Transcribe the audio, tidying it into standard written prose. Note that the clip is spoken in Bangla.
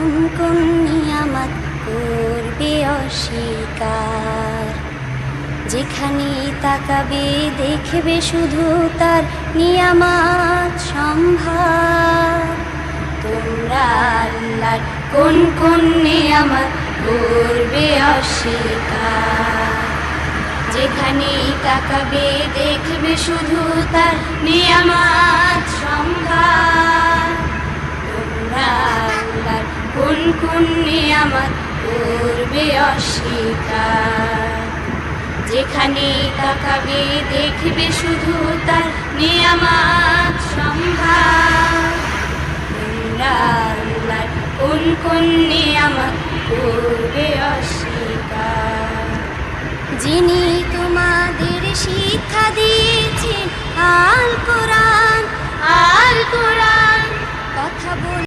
কোন কোন নিয়ামত করবে অস্বীকার। যেখানে তাকাবে দেখবে শুধু তার নিয়ামত সম্ভার। তোমরা আল্লাহর কোন কোন নিয়ামত করবে অস্বীকার। যেখানে তাকাবে দেখবে শুধু তার নিয়ামত সম্ভার। তোমরা আল্লাহর কোন কোন নিয়ামত করবে অস্বীকার। যেখানে তাকাবে দেখবে শুধু তার নিয়ামত সম্ভার। তোমরা আল্লাহর কোন কোন নিয়ামত করবে অস্বীকার। যিনি তোমাদের শিক্ষা দিয়েছেন আল কোরআন কথা বল